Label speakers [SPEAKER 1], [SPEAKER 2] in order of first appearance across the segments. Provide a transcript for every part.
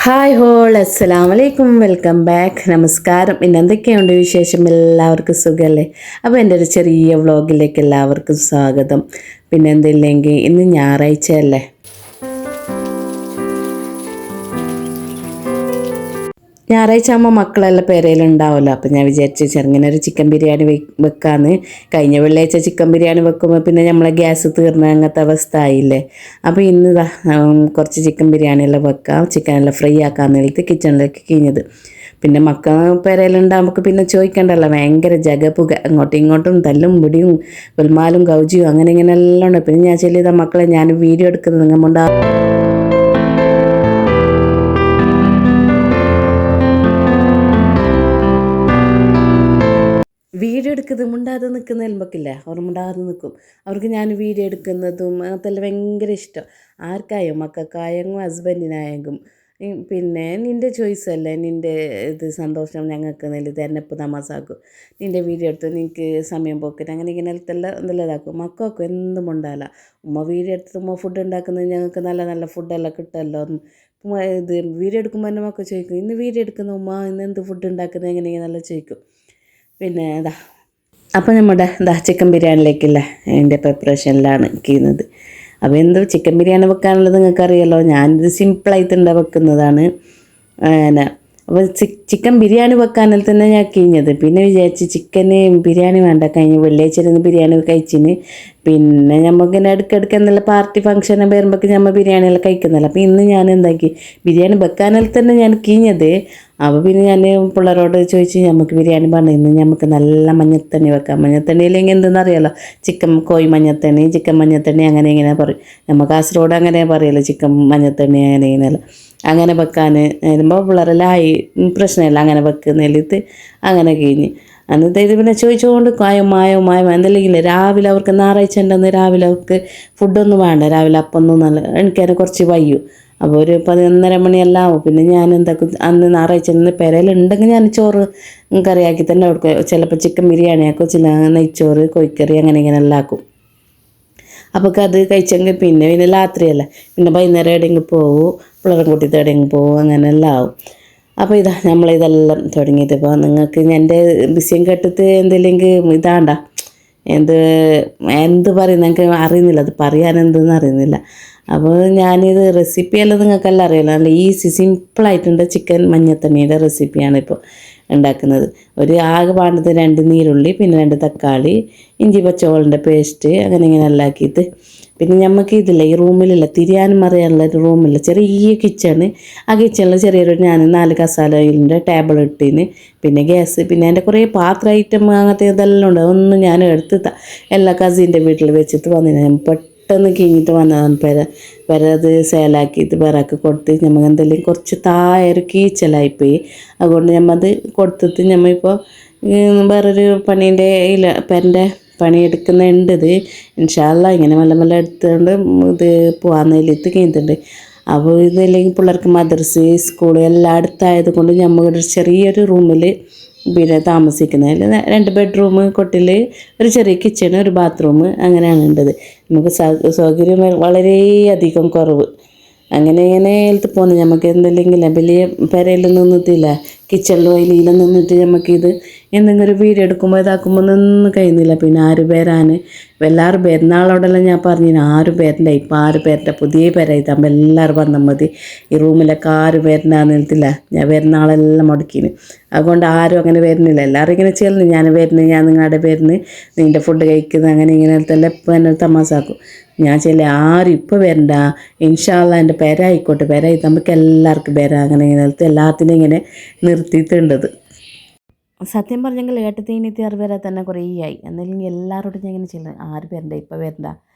[SPEAKER 1] Hi whole, അസ്സലാമു അലൈക്കും, welcome back. നമസ്കാരം. പിന്നെ എന്തൊക്കെയുണ്ട് വിശേഷം? എല്ലാവർക്കും സുഖമല്ലേ? അപ്പോൾ എൻ്റെ ഒരു ചെറിയ വ്ളോഗിലേക്ക് എല്ലാവർക്കും സ്വാഗതം. പിന്നെ എന്തില്ലെങ്കിൽ ഇന്ന് ഞായറാഴ്ചയല്ലേ, ഞായറാഴ്ച ആകുമ്പോൾ മക്കളെല്ലാം പെരയിലുണ്ടാവുമല്ലോ. അപ്പോൾ ഞാൻ വിചാരിച്ചു ചെറുങ്ങനെ ഒരു ചിക്കൻ ബിരിയാണി വെക്കാമെന്ന്. കഴിഞ്ഞ വെള്ളിയാഴ്ച ചിക്കൻ ബിരിയാണി വെക്കുമ്പോൾ പിന്നെ നമ്മളെ ഗ്യാസ് തീർന്ന അങ്ങനത്തെ അവസ്ഥ ആയില്ലേ. അപ്പോൾ ഇന്ന് കുറച്ച് ചിക്കൻ ബിരിയാണിയെല്ലാം വെക്കാം, ചിക്കനെല്ലാം ഫ്രൈ ആക്കാമെന്ന് നേരത്തെ കിച്ചണിലേക്ക് കഴിഞ്ഞത്. പിന്നെ മക്കൾ പെരയിലുണ്ടാകുമ്പോൾ പിന്നെ ചോദിക്കണ്ടല്ലോ, ഭയങ്കര ജഗപുക, അങ്ങോട്ടും ഇങ്ങോട്ടും തല്ലും പിടിയും പുൽമാലും ഗൗജിയും അങ്ങനെ ഇങ്ങനെ എല്ലാം ഉണ്ട്. പിന്നെ ഞാൻ ചെല്ലിയതാ മക്കളെ, ഞാൻ വീഡിയോ എടുക്കുന്നത് നിങ്ങളുണ്ടാ വീഡിയോ എടുക്കുന്നത് മുണ്ടാതെ നിൽക്കുന്ന എൽമ്പക്കില്ല, അവർ മുണ്ടാതെ നിൽക്കും. അവർക്ക് ഞാൻ വീഡിയോ എടുക്കുന്നതും അതെല്ലാം ഭയങ്കര ഇഷ്ടം. ആർക്കായോ, മക്കൾക്കായെങ്കിലും ഹസ്ബൻഡിനായെങ്കിലും. പിന്നെ നിൻ്റെ ചോയ്സ് അല്ലേ, നിൻ്റെ ഇത് സന്തോഷം ഞങ്ങൾക്ക് നെല്ല് തെരഞ്ഞെടുപ്പ് തമാസാക്കും. നിൻ്റെ വീഡിയോ എടുത്ത് നിനക്ക് സമയം പോക്കിട്ട് അങ്ങനെ ഇങ്ങനെ എന്തെല്ലാം ഇതാക്കും. മക്കൾക്കും എന്തും ഉണ്ടാവില്ല. ഉമ്മ വീഡിയോ എടുത്ത് ഉമ്മ ഫുഡ് ഉണ്ടാക്കുന്നത് ഞങ്ങൾക്ക് നല്ല നല്ല ഫുഡെല്ലാം കിട്ടുമല്ലോ. ഇത് വീഡിയോ എടുക്കുമ്പോൾ എൻ്റെ മക്കൾ ചോദിക്കും, ഇന്ന് വീഡിയോ എടുക്കുന്ന ഉമ്മ ഇന്ന് എന്ത് ഫുഡ് ഉണ്ടാക്കുന്നത് എങ്ങനെ നല്ല ചോദിക്കും. പിന്നെ അപ്പോൾ നമ്മുടെ ചിക്കൻ ബിരിയാണിയിലേക്കുള്ള അതിൻ്റെ പ്രിപ്പറേഷനിലാണ് ചെയ്യുന്നത്. അപ്പോൾ ചിക്കൻ ബിരിയാണി വെക്കാനുള്ളത് നിങ്ങൾക്കറിയാലോ. ഞാനിത് സിമ്പിളായിട്ട് വെക്കുന്നതാണ്. പിന്നെ അപ്പോൾ ചിക്കൻ ബിരിയാണി വെക്കാനിൽ തന്നെ ഞാൻ കഴിഞ്ഞത്. പിന്നെ വിചാരിച്ച് ചിക്കന് ബിരിയാണി വേണ്ട, കഴിഞ്ഞ് വെള്ളിയാഴ്ച ബിരിയാണി കഴിച്ചിന്. പിന്നെ നമുക്കിങ്ങനെ ഇടയ്ക്കിടയ്ക്ക് എന്തെല്ലാം പാർട്ടി ഫംഗ്ഷൻ വരുമ്പോഴേക്ക് നമ്മൾ ബിരിയാണിയെല്ലാം കഴിക്കുന്നില്ല. അപ്പോൾ ഇന്ന് ഞാൻ എന്താക്കി, ബിരിയാണി വെക്കാനിൽ തന്നെ ഞാൻ കഴിഞ്ഞത്. അപ്പോൾ പിന്നെ ഞാൻ പിള്ളേരോട് ചോദിച്ച് നമുക്ക് ബിരിയാണി പറഞ്ഞു, ഇന്ന് നമുക്ക് നല്ല മഞ്ഞത്തണ്ണി വെക്കാം. മഞ്ഞത്തണ്ണി ഇല്ലെങ്കിൽ എന്തെന്നറിയാലോ, കോഴി മഞ്ഞത്തണ്ണി, ചിക്കൻ മഞ്ഞത്തണ്ണി അങ്ങനെ ഇങ്ങനെ പറയും. നമ്മൾ കാസർഗോഡ് അങ്ങനെ പറയുമല്ലോ, ചിക്കൻ മഞ്ഞത്തണ്ണി അങ്ങനെ ഇങ്ങനെയല്ല. അങ്ങനെ വെക്കാൻ വരുമ്പോൾ പിള്ളേരെല്ലാം ആയി, പ്രശ്നമില്ല അങ്ങനെ വെക്കുന്നതിലിട്ട് അങ്ങനെ കഴിഞ്ഞ്. എന്നിട്ട് ഇത് പിന്നെ ചോദിച്ചുകൊണ്ട് മായോ എന്തെങ്കിലും രാവിലെ അവർക്ക് ഞായറാഴ്ച ഉണ്ടെന്ന് രാവിലെ അവർക്ക് ഫുഡൊന്നും വേണ്ട. രാവിലെ അപ്പൊന്നും നല്ല എനിക്കതിനെ കുറച്ച് വയ്യു. അപ്പോൾ ഒരു 11:30 മണിയെല്ലാം ആവും. പിന്നെ ഞാൻ എന്താക്കും, അന്ന് ഞായറാഴ്ച പെരയിലുണ്ടെങ്കിൽ ഞാൻ ചോറ് കറിയാക്കി തന്നെ കൊടുക്കും. ചിലപ്പോൾ ചിക്കൻ ബിരിയാണി ആക്കും, ചില നെയ്ച്ചോറ്, കോഴിക്കറി അങ്ങനെ ഇങ്ങനെ എല്ലാം ആക്കും. അപ്പോൾ അത് കഴിച്ചെങ്കിൽ പിന്നെ രാത്രിയല്ല, പിന്നെ വൈകുന്നേരം എവിടെയെങ്കിലും പോവും, പിള്ളേരെ കൂട്ടിയിട്ട് എവിടെയെങ്കിലും പോവും, അങ്ങനെ എല്ലാം ആവും. അപ്പോൾ നമ്മളിതെല്ലാം തുടങ്ങിയിട്ട് ഇപ്പോൾ നിങ്ങൾക്ക് എൻ്റെ വിഷയം കേട്ടിട്ട് എന്തെങ്കിലും ഇതാണ്ട എന്ത് പറയുന്നത് എനിക്ക് അറിയുന്നില്ല, അത് പറയാനെന്തെന്ന് അറിയുന്നില്ല. അപ്പോൾ ഞാനിത് റെസിപ്പിയെല്ലാം നിങ്ങൾക്കെല്ലാം അറിയാമല്ലോ, നല്ല ഈസി സിമ്പിളായിട്ടുണ്ട് ചിക്കൻ മഞ്ഞത്തണ്ണിയുടെ റെസിപ്പിയാണ് ഇപ്പോൾ ഉണ്ടാക്കുന്നത്. ആകെ വേണ്ടത് 2 നീരുള്ളി, പിന്നെ 2 തക്കാളി, ഇഞ്ചി പച്ചമുളകിൻ്റെ പേസ്റ്റ്, അങ്ങനെ ഇങ്ങനെ എല്ലാം ആക്കിയിട്ട്. പിന്നെ നമുക്ക് ഇതില്ല, ഈ റൂമിലില്ല, തിരിയാനും അറിയാനുള്ള ഒരു റൂമില്ല, ചെറിയ കിച്ചണ്. ആ കിച്ചണിൽ ചെറിയൊരു ഞാൻ 4 കസാലയിലിൻ്റെ ടേബിൾ ഇട്ടിന്. പിന്നെ ഗ്യാസ്, പിന്നെ എൻ്റെ കുറേ പാത്ര ഐറ്റം അങ്ങനത്തെ ഇതെല്ലാം ഉണ്ട്. അതൊന്നും ഞാൻ എടുത്തിട്ടാ എല്ലാ കസിൻ്റെ വീട്ടിൽ വെച്ചിട്ട് വന്നിന്. പെട്ടെന്ന് കഴിഞ്ഞിട്ട് വന്നതാണ്. അത് സേലാക്കിയിട്ട് വേറാക്കി കൊടുത്ത് നമ്മൾ എന്തെങ്കിലും കുറച്ച് തായൊരു കീച്ചലായിപ്പോയി. അതുകൊണ്ട് അത് കൊടുത്തിട്ട് നമ്മളിപ്പോൾ വേറൊരു പണീൻ്റെ പെരൻ്റെ പണിയെടുക്കുന്നുണ്ട്. ഇത് ഇൻഷാ അല്ലാഹ് ഇങ്ങനെ മെല്ലെ മെല്ലെ എടുത്തുകൊണ്ട് ഇത് പോകാമെന്നതിലിട്ട് കഴിഞ്ഞിട്ടുണ്ട്. അപ്പോൾ ഇതല്ലെങ്കിൽ പിള്ളേർക്ക് മദ്രസ സ്കൂൾ എല്ലാം അടുത്തായത് കൊണ്ട് നമ്മൾ ചെറിയൊരു റൂമിൽ പിന്നെ താമസിക്കുന്നതിൽ 2 ബെഡ്റൂം, കൊട്ടിൽ, ഒരു ചെറിയ കിച്ചൺ, ഒരു ബാത്റൂം, അങ്ങനെയാണ് ഉള്ളത്. നമുക്ക് സൗകര്യം വളരെയധികം കുറവ്. അങ്ങനെ ഇങ്ങനെ പോകുന്നു. നമുക്ക് എന്തെങ്കിലും വലിയ പെരയിൽ നിന്നിട്ടില്ല, കിച്ചണിലും അതിലും നിന്നിട്ട് നമുക്കിത് എന്തെങ്കിലും ഒരു വീഡിയോ എടുക്കുമ്പോൾ ഇതാക്കുമ്പോൾ ഒന്നും കഴിയുന്നില്ല. പിന്നെ 6 പേരാണ് എല്ലാവരും പെരുന്നാളോടെല്ലാം ഞാൻ പറഞ്ഞു 6 പേരുടെ, ഇപ്പം 6 പേരുടെ പുതിയ പേരായിട്ടാകുമ്പോൾ എല്ലാവരും വന്നാൽ മതി. ഈ റൂമിലൊക്കെ 6 പേരിനാന്ന് നിൽത്തില്ല, ഞാൻ പെരുന്നാളെല്ലാം മുടക്കിന്. അതുകൊണ്ട് ആരും അങ്ങനെ വരുന്നില്ല. എല്ലാവരും ഇങ്ങനെ ചേർന്ന് ഞാൻ വരുന്നു, ഞാൻ നിങ്ങളുടെ പേരിന് നിൻ്റെ ഫുഡ് കഴിക്കുന്നത്, അങ്ങനെ ഇങ്ങനത്തെല്ലാം എപ്പോൾ എന്നെ തമാസാക്കും. ഞാൻ ആരും ഇപ്പോൾ വരണ്ട, ഇൻഷാ അല്ലാഹ് എൻ്റെ പേരായിക്കോട്ടെ, പേരായി നമുക്ക് എല്ലാവർക്കും പേര, അങ്ങനെ ഇങ്ങനത്തെ എല്ലാത്തിനും ഇങ്ങനെ നിർത്തിയിട്ടുണ്ടത്. സത്യം പറഞ്ഞെങ്കിൽ ഏട്ടത്തിനീത്തി 6 പേരെ തന്നെ കുറേ ആയി. എന്നല്ലെങ്കിൽ എല്ലാവരോടും ഞാൻ ഇങ്ങനെ ചെയ്യുന്നത് 6 പേരുണ്ട്, ഇപ്പോൾ വരണ്ട,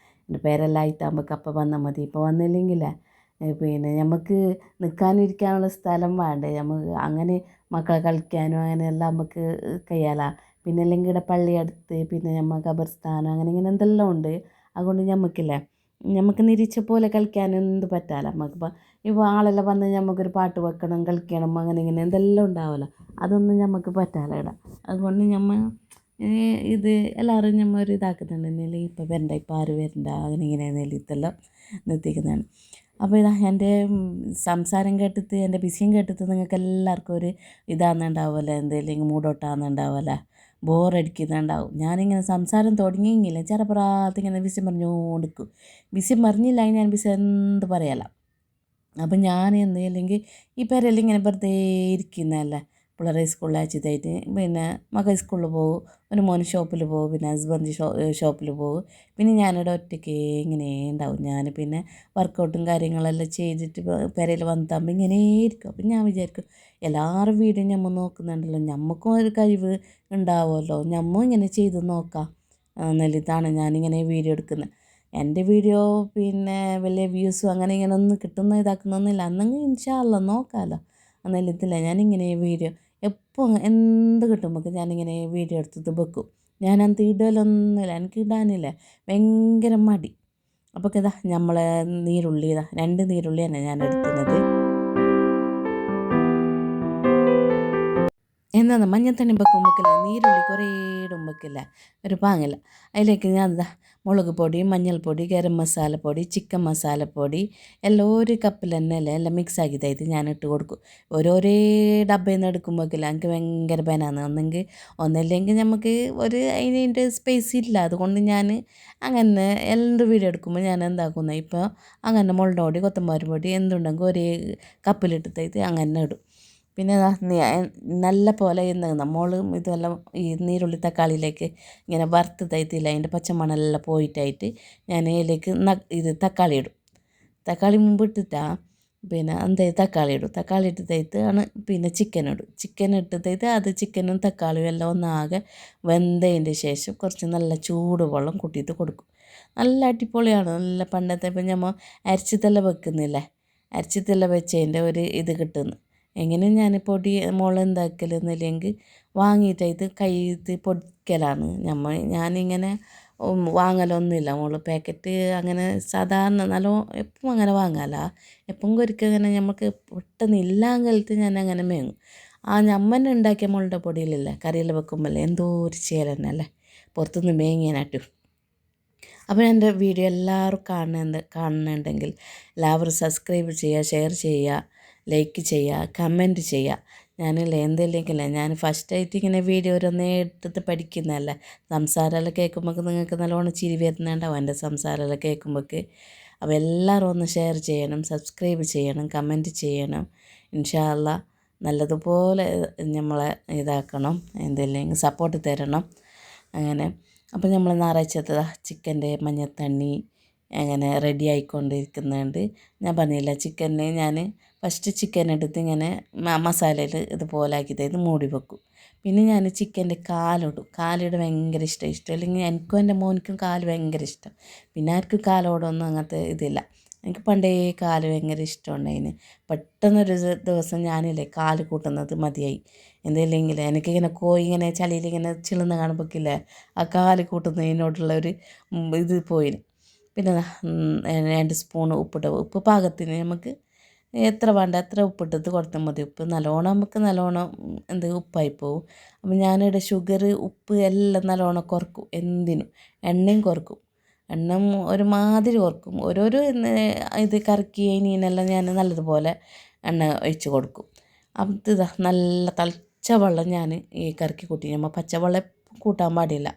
[SPEAKER 1] എൻ്റെ പേരെല്ലാം ആയിട്ടാകുമ്പോൾ അപ്പം വന്നാൽ മതി. ഇപ്പോൾ വന്നില്ലെങ്കിലേ പിന്നെ നമുക്ക് നിൽക്കാനും ഇരിക്കാനുള്ള സ്ഥലം വേണ്ടേ, നമുക്ക് അങ്ങനെ മക്കളെ കളിക്കാനും അങ്ങനെയെല്ലാം നമുക്ക് കഴിയാല. പിന്നെ അല്ലെങ്കിൽ ഇവിടെ പള്ളി അടുത്ത് പിന്നെ നമ്മൾ ഖബർസ്ഥാനം അങ്ങനെ ഇങ്ങനെ എന്തെല്ലാം ഉണ്ട്. അതുകൊണ്ട് ഞമ്മക്കില്ലേ നമുക്ക് നിരീച്ച പോലെ കളിക്കാൻ എന്ത് പറ്റാല. നമുക്കിപ്പോൾ ഇപ്പോൾ ആളെല്ലാം വന്ന് നമുക്കൊരു പാട്ട് വെക്കണം കളിക്കണം അങ്ങനെ ഇങ്ങനെ എന്തെല്ലാം ഉണ്ടാവുമല്ലോ, അതൊന്നും നമുക്ക് പറ്റാല ഇവിടെ. അതുകൊണ്ട് നമ്മൾ ഇത് എല്ലാവരും നമ്മൾ ഒരു ഇതാക്കുന്നുണ്ടെങ്കിൽ ഇപ്പോൾ വരണ്ട, ഇപ്പോൾ ആരും വരണ്ട അങ്ങനെ ഇങ്ങനെ നെല്ലിത്തെല്ലാം നിർത്തിക്കുന്നതാണ്. അപ്പോൾ ഇതാ എൻ്റെ സംസാരം കേട്ടിട്ട് എൻ്റെ വിഷയം കേട്ടിട്ട് നിങ്ങൾക്ക് എല്ലാവർക്കും ഒരു ഇതാകുന്നുണ്ടാവുമല്ലോ, എന്തെങ്കിലും മൂടോട്ടാകുന്നുണ്ടാവുമല്ലോ, ബോറടിക്കുന്നുണ്ടാവും. ഞാനിങ്ങനെ സംസാരം തുടങ്ങിയെങ്കിലേ ചെറുപ്രാത്ത് ഇങ്ങനെ വിഷയം പറഞ്ഞുകൊണ്ടിരിക്കും. വിഷയം പറഞ്ഞില്ല ഞാൻ വിഷയം എന്ത് പറയാല. അപ്പം ഞാൻ എന്തെങ്കിലും ഈ പേരെല്ലാം ഇങ്ങനെ വെറുതെ ഇരിക്കുന്നതല്ലേ, പിള്ളേരെ സ്കൂളിൽ അയച്ചിട്ടായിട്ട് പിന്നെ മകൾ സ്കൂളിൽ പോകും, ഒരു മോന് ഷോപ്പിൽ പോകും, പിന്നെ ഹസ്ബൻഡ് ഷോപ്പിൽ പോകും, പിന്നെ ഞാനിവിടെ ഒറ്റയ്ക്ക് ഇങ്ങനെ ഉണ്ടാവും. ഞാൻ പിന്നെ വർക്കൗട്ടും കാര്യങ്ങളെല്ലാം ചെയ്തിട്ട് പെരയിൽ വന്നിട്ടാകുമ്പോൾ ഇങ്ങനെ ഇരിക്കും. അപ്പം ഞാൻ വിചാരിക്കും എല്ലാവരും വീഡിയോ നമ്മൾ നോക്കുന്നുണ്ടല്ലോ, നമുക്കും ഒരു കഴിവ് ഉണ്ടാവുമല്ലോ, നമ്മൾ ഇങ്ങനെ ചെയ്ത് നോക്കാം എന്നുള്ളതാണ് ഞാനിങ്ങനെ വീഡിയോ എടുക്കുന്നത്. എൻ്റെ വീഡിയോ പിന്നെ വലിയ വ്യൂസും അങ്ങനെ ഇങ്ങനെ ഒന്നും കിട്ടുന്ന ഇതാക്കുന്നൊന്നുമില്ല. അന്നെങ്കിൽ ഇൻഷാ അല്ലാ നോക്കാമല്ലോ എന്നെല്ലത്തില്ല. ഞാനിങ്ങനെ വീഡിയോ എപ്പോൾ എന്ത് കിട്ടുമ്പോൾ ഞാനിങ്ങനെ വീഡിയോ എടുത്തിട്ട് വെക്കും. ഞാനത് ഇടലൊന്നുമില്ല, എനിക്ക് ഇടാനില്ല, ഭയങ്കര മടി. അപ്പോൾ ഇതാ നമ്മളെ നീരുള്ളി, ഇതാ 2 നീരുള്ളിയാണ് ഞാൻ എടുക്കുന്നത്. എന്താണെന്ന് മഞ്ഞത്തണ്ണി വെക്കുമ്പോഴേക്കില്ല നീരുള്ളി കുറേ ഇടുമ്പോഴേക്കില്ല ഒരു പാങ്ങില്ല. അതിലേക്ക് ഞാൻ എന്താ മുളക് പൊടി, മഞ്ഞൾപ്പൊടി, ഗരം മസാലപ്പൊടി, ചിക്കൻ മസാലപ്പൊടി എല്ലാം ഒരു കപ്പിൽ തന്നെ അല്ലേ എല്ലാം മിക്സ് ആക്കിയതായിട്ട് ഞാൻ ഇട്ട് കൊടുക്കും. ഓരോരേ ഡബ്ബയിൽ നിന്ന് എടുക്കുമ്പോഴേക്കില്ല എനിക്ക് ഭയങ്കര ബനാണ്. ഒന്നില്ലെങ്കിൽ നമുക്ക് ഒരു അതിൻ്റെ സ്പേസ് ഇല്ല. അതുകൊണ്ട് ഞാൻ അങ്ങനെ എന്ത് വീഡിയോ എടുക്കുമ്പോൾ ഞാൻ എന്താക്കുന്നത്, ഇപ്പോൾ അങ്ങനെ മുളക് പൊടി, കൊത്തമ്പാരി പൊടി എന്തുണ്ടെങ്കിൽ ഒരേ കപ്പിലിട്ടിട്ട് അങ്ങനെ ഇടും. പിന്നെ നല്ല പോലെ നമ്മൾ ഇതെല്ലാം ഈ നീരുള്ളി തക്കാളിയിലേക്ക് ഇങ്ങനെ വറുത്ത് തയ്ത്തില്ല, അതിൻ്റെ പച്ചമണെല്ലാം പോയിട്ടായിട്ട് ഞാൻ അതിലേക്ക് ഇത് തക്കാളി ഇടും. തക്കാളി മുമ്പ് ഇട്ടിട്ടാ പിന്നെ തക്കാളി ഇടും. തക്കാളി ഇട്ട് തയ്ത്ത് ആണ് പിന്നെ ചിക്കൻ ഇടും. ചിക്കൻ ഇട്ട് തയ്ത്ത് അത് ചിക്കനും തക്കാളിയും എല്ലാം ഒന്നാകെ വെന്തതിൻ്റെ ശേഷം കുറച്ച് നല്ല ചൂടുവെള്ളം കൂട്ടിയിട്ട് കൊടുക്കും. നല്ല അടിപൊളിയാണ്. നല്ല പണ്ടത്തെ ഇപ്പം നമ്മൾ അരച്ചിത്തെല്ലാം വെക്കുന്നില്ലേ, അരച്ചിത്തെല്ലാം വെച്ചതിൻ്റെ ഒരു ഇത് കിട്ടുന്നു. എങ്ങനെ ഞാൻ പൊടി മുളെന്താക്കലെന്നില്ലെങ്കിൽ വാങ്ങിയിട്ടായിട്ട് കയ്യിൽ പൊടിക്കലാണ് ഞാനിങ്ങനെ വാങ്ങലൊന്നുമില്ല. പാക്കറ്റ് അങ്ങനെ സാധാരണ നല്ല എപ്പം അങ്ങനെ വാങ്ങാല, എപ്പം ഒരിക്കൽ അങ്ങനെ നമുക്ക് പെട്ടെന്ന് ഇല്ലാങ്കലത്ത് ഞാൻ അങ്ങനെ മേങ്ങും. ആ ഞമ്മന്നെ ഉണ്ടാക്കിയ മുളുടെ പൊടിയിലില്ല കറിയെല്ലാം വെക്കുമ്പോൾ എന്തോ ഒരു ചേലന്നല്ലേ പുറത്തുനിന്ന് മേങ്ങിയനാട്ടും. അപ്പോൾ എൻ്റെ വീഡിയോ എല്ലാവരും കാണുന്നുണ്ടെങ്കിൽ എല്ലാവരും സബ്സ്ക്രൈബ് ചെയ്യുക, ഷെയർ ചെയ്യുക, ലൈക്ക് ചെയ്യുക, കമൻറ്റ് ചെയ്യുക. ഞാനില്ല എന്തെങ്കിലുമില്ല, ഞാൻ ഫസ്റ്റായിട്ട് ഇങ്ങനെ വീഡിയോ ഓരോന്നേ എടുത്തിട്ട് പഠിക്കുന്നതല്ല. സംസാരമെല്ലാം കേൾക്കുമ്പോൾ നിങ്ങൾക്ക് നല്ലോണം ചിരി വരുന്നുണ്ടാവും എൻ്റെ സംസാരമെല്ലാം കേൾക്കുമ്പോൾക്ക്. അപ്പോൾ എല്ലാവരും ഒന്ന് ഷെയർ ചെയ്യണം, സബ്സ്ക്രൈബ് ചെയ്യണം, കമൻറ്റ് ചെയ്യണം. ഇൻഷാ അല്ലാ നല്ലതുപോലെ നമ്മളെ ഇതാക്കണം, എന്തെങ്കിലും സപ്പോർട്ട് തരണം അങ്ങനെ. അപ്പോൾ നമ്മൾ ഞായറാഴ്ചത്തെ ചിക്കൻ്റെ മഞ്ഞത്തണ്ണി അങ്ങനെ റെഡി ആയിക്കൊണ്ടിരിക്കുന്നുണ്ട്. ഞാൻ പറഞ്ഞില്ല ചിക്കനെ ഞാൻ ഫസ്റ്റ് ചിക്കൻ എടുത്ത് ഇങ്ങനെ മസാലയിൽ ഇതുപോലെ ആക്കിയിട്ട് മൂടി വെക്കും. പിന്നെ ഞാൻ ചിക്കൻ്റെ കാലിട് ഭയങ്കര ഇഷ്ടം അല്ലെങ്കിൽ എനിക്കും എൻ്റെ മോനിക്കും കാല് ഭയങ്കര ഇഷ്ടം. പിന്നെ ആർക്കും കാലോടൊന്നും അങ്ങനത്തെ ഇതില്ല. എനിക്ക് പണ്ടേ കാല് ഭയങ്കര ഇഷ്ടമുണ്ടായിന്. പെട്ടെന്നൊരു ദിവസം ഞാനില്ലേ കാല് കൂട്ടുന്നത് മതിയായി. എന്തെങ്കിലും എനിക്കിങ്ങനെ ഇങ്ങനെ ചളിയിലിങ്ങനെ ചിളുന്ന് കാണുമ്പോഴേക്കില്ലേ ആ കാല് കൂട്ടുന്നതിനോടുള്ള ഒരു ഇത് പോയിന്. പിന്നെ 2 സ്പൂൺ ഉപ്പ് പാകത്തിന് നമുക്ക് എത്ര വേണ്ട അത്ര ഉപ്പിട്ടത് കൊടുത്താൽ മതി. ഉപ്പ് നല്ലോണം നമുക്ക് നല്ലോണം ഉപ്പായി പോവും. അപ്പം ഞാനിവിടെ ഷുഗർ ഉപ്പ് എല്ലാം നല്ലോണം കുറക്കും. എന്തിനും എണ്ണയും കുറക്കും, എണ്ണ ഒരുമാതിരി കുറക്കും. ഓരോരോ ഇത് കറക്കി അതിനെല്ലാം ഞാൻ നല്ലതുപോലെ എണ്ണ ഒഴിച്ച് കൊടുക്കും. അപ്പം ഇതാ നല്ല തിളച്ച വെള്ളം ഞാൻ ഈ കറക്കി കൂട്ടി. നമ്മൾ പച്ചവെള്ളം കൂട്ടാൻ പാടില്ല.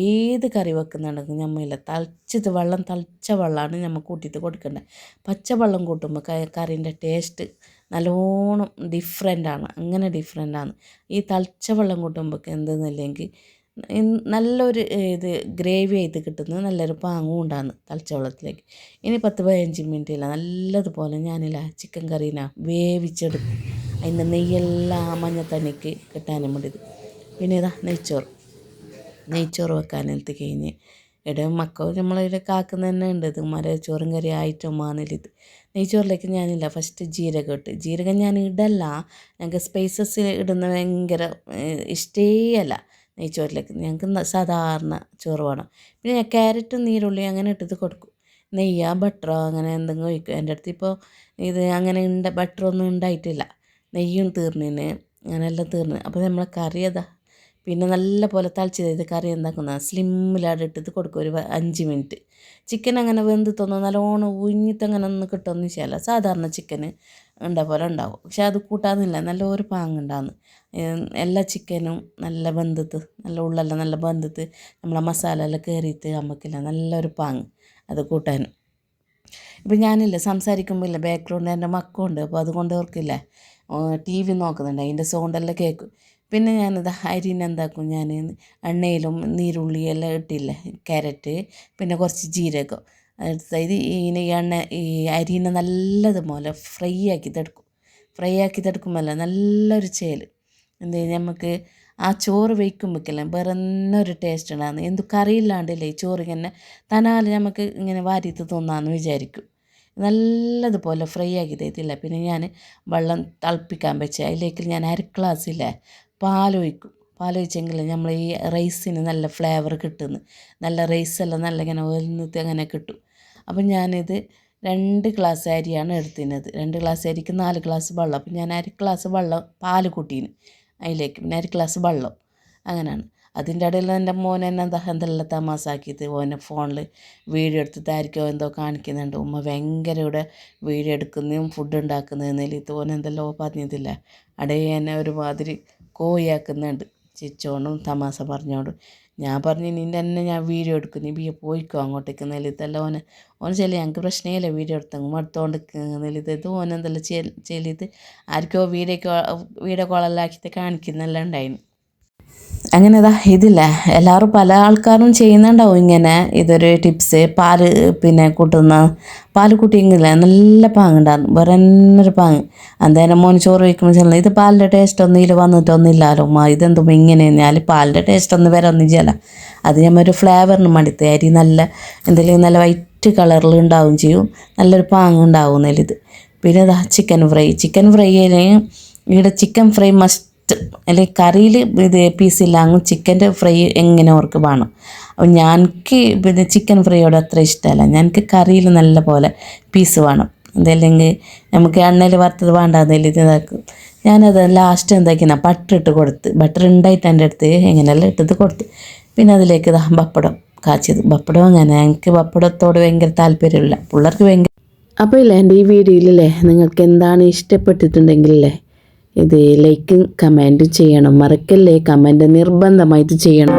[SPEAKER 1] ഏത് കറി വെക്കുന്നുണ്ടെങ്കിൽ നമ്മളില്ല തിളച്ച വെള്ളമാണ് നമ്മൾ കൂട്ടിയിട്ട് കൊടുക്കേണ്ടത്. പച്ചവെള്ളം കൂട്ടുമ്പോൾ കറീൻ്റെ ടേസ്റ്റ് നല്ലോണം ഡിഫറെൻ്റാണ്, അങ്ങനെ ഡിഫറെൻ്റാണ്. ഈ തിളച്ച വെള്ളം കൂട്ടുമ്പോൾ എന്തെന്നില്ലെങ്കിൽ നല്ലൊരു ഇത് ഗ്രേവി ആയിട്ട് കിട്ടുന്നത്, നല്ലൊരു പാങ്ങും ഉണ്ടാകുന്നു തിളച്ച വെള്ളത്തിലേക്ക്. ഇനി 10-15 മിനിറ്റില്ല നല്ലതുപോലെ ഞാനില്ല ചിക്കൻ കറീനെ വേവിച്ചെടുക്കും. അതിൻ്റെ നെയ്യെല്ലാം മഞ്ഞത്തണ്ണിക്ക് കിട്ടാനും വേണ്ടിയത്. പിന്നെ ഇതാ നെയ്ച്ചോറ് വെക്കാനെടുത്ത് കഴിഞ്ഞ് ഇവിടെ മക്കൾ നമ്മളതിൽ കാക്കുന്ന തന്നെ ഉണ്ട്. ഇതുമാരെ ചോറും കറി ആയിട്ടുമാന്നില്ല. നെയ്ച്ചോറിലേക്ക് ഞാനില്ല ഫസ്റ്റ് ജീരകം ഞാൻ ഇടല്ല, ഞങ്ങൾക്ക് സ്പൈസസ് ഇടുന്ന ഭയങ്കര ഇഷ്ടേ അല്ല. നെയ്ച്ചോറിലേക്ക്. ഞങ്ങൾക്ക് സാധാരണ ചോറ് വേണം. പിന്നെ ഞാൻ ക്യാരറ്റും നീരുള്ളി അങ്ങനെ ഇട്ടിട്ട് കൊടുക്കും. നെയ്യോ ബട്ടറോ അങ്ങനെ എന്തെങ്കിലും ഒഴിക്കും. എൻ്റെ അടുത്ത് ഇപ്പോൾ ഇത് അങ്ങനെ ബട്ടറൊന്നും ഉണ്ടായിട്ടില്ല. നെയ്യും തീർന്നിന്, അങ്ങനെയെല്ലാം തീർന്ന്. അപ്പോൾ നമ്മളെ കറി അതാ. പിന്നെ നല്ല പോലെ തളിച്ച് ചെയ്ത് കറി എന്താക്കുന്ന സ്ലിമ്മിലാടെ ഇട്ടിട്ട് കൊടുക്കും ഒരു 5 മിനിറ്റ്. ചിക്കൻ അങ്ങനെ വെന്ത് തോന്നുന്നു നല്ലോണം ഉഞ്ഞിട്ട് അങ്ങനെ ഒന്നും കിട്ടുമെന്ന് വെച്ചാൽ സാധാരണ ചിക്കന് പോലെ ഉണ്ടാവും. പക്ഷെ അത് കൂട്ടാന്നില്ല, നല്ലൊരു പാങ്ങുണ്ടാകുന്നു. എല്ലാ ചിക്കനും നല്ല വെന്തിട്ട്, നല്ല ഉള്ളെല്ലാം നല്ല വെന്തിട്ട് നമ്മളെ മസാല എല്ലാം കയറിയിട്ട് നമുക്കില്ല നല്ലൊരു പാങ്ങ് അത് കൂട്ടാൻ. ഇപ്പം ഞാനില്ല സംസാരിക്കുമ്പോൾ ഇല്ല ബാക്ക്ഗ്രൗണ്ട് എൻ്റെ മക്കളുണ്ട്, അപ്പോൾ അതുകൊണ്ട് ഓർക്കില്ല TV നോക്കുന്നുണ്ട്, അതിൻ്റെ സൗണ്ടെല്ലാം കേൾക്കും. പിന്നെ ഞാനിത് അരിനെ എന്താക്കും, ഞാൻ എണ്ണയിലും നീരുള്ളി എല്ലാം ഇട്ടില്ലേ, ക്യാരറ്റ് പിന്നെ കുറച്ച് ജീരകം അതായത് ഈ അരിനെ നല്ലതുപോലെ ഫ്രൈ ആക്കി തെടുക്കുമല്ലോ നല്ലൊരു ചേല് എന്ത് നമുക്ക് ആ ചോറ് വയ്ക്കുമ്പോഴേക്കല്ലേ വേറെ തന്നെ ഒരു ടേസ്റ്റ് ഉണ്ടാകുന്നു. എന്ത് കറിയില്ലാണ്ടില്ലേ ഈ ചോറ് ഇങ്ങനെ തനാൽ നമുക്ക് ഇങ്ങനെ വാരിത്ത് തിന്നാമെന്ന് വിചാരിക്കും. നല്ലതുപോലെ ഫ്രൈ ആക്കി തരത്തില്ല. പിന്നെ ഞാൻ വെള്ളം തിളപ്പിക്കാൻ വെച്ച് അതിലേക്ക് ഞാൻ 1/2 ഗ്ലാസ്സില്ലേ പാലൊഴിച്ചെങ്കിൽ നമ്മൾ ഈ റൈസിന് നല്ല ഫ്ലേവർ കിട്ടുന്നു. നല്ല റൈസെല്ലാം നല്ല ഇങ്ങനെ ഒന്നിട്ട് അങ്ങനെ കിട്ടും. അപ്പം ഞാനിത് 2 ഗ്ലാസ് അരിയാണ് എടുത്തിരുന്നത്. 2 ഗ്ലാസ് അരിക്ക് 4 ഗ്ലാസ് വെള്ളം. അപ്പം ഞാൻ 1/2 ഗ്ലാസ് വെള്ളം പാൽ കൂട്ടീന് അതിലേക്ക്, പിന്നെ 1/2 ഗ്ലാസ് വെള്ളം, അങ്ങനെയാണ്. അതിൻ്റെ ഇടയിൽ എൻ്റെ മോൻ എന്നെ എന്തെല്ലാം തമാസാക്കിയിട്ട് ഓനെ ഫോണിൽ വീഡിയോ എടുത്തിട്ട് ആയിരിക്കും എന്തോ കാണിക്കുന്നുണ്ട്. ഉമ്മ ഭയങ്കര ഇവിടെ വീഡിയോ എടുക്കുന്നതും ഫുഡ് ഉണ്ടാക്കുന്നതെന്നില്ല ഓനെന്തെല്ലോ പറഞ്ഞതില്ല. അടേ എന്നെ ഒരുമാതിരി കോയാക്കുന്നുണ്ട് ചിരിച്ചോണ്ടും തമാശ പറഞ്ഞോണ്ടും. ഞാൻ പറഞ്ഞു നിൻ്റെ തന്നെ ഞാൻ വീഡിയോ എടുക്കും, നീ പോയിക്കോ അങ്ങോട്ടേക്ക് നെല്ലിത്തെല്ലാം ഓന് ചെല്ലി ഞങ്ങൾക്ക് പ്രശ്നമില്ല വീഡിയോ എടുത്തെങ്കിൽ എടുത്തോണ്ട് നെല്ലിത്തത് ഓനെന്തെല്ലാം ചെല്ലിയിട്ട് ആർക്കോ വീഡിയോ കോളെല്ലാം ആക്കിയിട്ട് കാണിക്കുന്നെല്ലാം ഉണ്ടായിരുന്നു. അങ്ങനെ ഇതില്ല എല്ലാവരും പല ആൾക്കാരും ചെയ്യുന്നുണ്ടാവും ഇങ്ങനെ ഇതൊരു ടിപ്സ്. പിന്നെ പാൽ കൂട്ടിയെങ്കില്ല നല്ല പാങ്ങുണ്ടാകും, വേറെ എന്നൊരു പാങ്ങ്. അന്നേരം മോൻ ചോറ് വയ്ക്കുമ്പോൾ ചെല്ലാം ഇത് പാലിൻ്റെ ടേസ്റ്റ് ഒന്നും ഇതിൽ വന്നിട്ടൊന്നുമില്ലല്ലോ ഉമ്മ, ഇതെന്തുമ്പോൾ ഇങ്ങനെ ഞാൻ പാലിൻ്റെ ടേസ്റ്റ് ഒന്നും വരെ ഒന്നും ചെയ്യല. അത് നമ്മൾ ഒരു ഫ്ലേവറിന് മടുത്ത് അരി നല്ല എന്തെങ്കിലും നല്ല വൈറ്റ് കളറിൽ ഉണ്ടാവും ചെയ്യും, നല്ലൊരു പാങ്ങ് ഉണ്ടാവുന്നതിലിത്. പിന്നെ ചിക്കൻ ഫ്രൈ ഇവിടെ ചിക്കൻ ഫ്രൈ മസ്റ്റ് അല്ലെങ്കിൽ കറിയിൽ ഇത് പീസില്ല അങ്ങ് ചിക്കൻ്റെ ഫ്രൈ എങ്ങനെ അവർക്ക് വേണം. അപ്പോൾ ഞങ്ങൾക്ക് പിന്നെ ചിക്കൻ ഫ്രൈയോട് അത്ര ഇഷ്ടമല്ല, ഞങ്ങൾക്ക് കറിയിൽ നല്ല പോലെ പീസ് വേണം. അതല്ലെങ്കിൽ നമുക്ക് എണ്ണയിൽ വറുത്തത് വേണ്ടാന്നേലും ഇതാക്കും. ഞാനത് ലാസ്റ്റ് എന്താക്കിനാ ബട്ടർ ഉണ്ടായിട്ട് എൻ്റെ അടുത്ത് എങ്ങനെയെല്ലാം ഇട്ടത് കൊടുത്ത്. പിന്നെ അതിലേക്ക് പപ്പടം കാച്ചിയത്, പപ്പടം അങ്ങനെ എനിക്ക് പപ്പടത്തോട് ഭയങ്കര താല്പര്യമില്ല, പിള്ളേർക്ക് ഭയങ്കര. അപ്പോൾ ഇല്ലേ എൻ്റെ ഈ വീഡിയോയിലല്ലേ നിങ്ങൾക്ക് എന്താണ് ഇഷ്ടപ്പെട്ടിട്ടുണ്ടെങ്കിലല്ലേ ഇത് ലൈക്കും കമൻറ്റും ചെയ്യണം, മറക്കല്ലേ, കമൻറ്റ് നിർബന്ധമായിട്ട് ചെയ്യണം.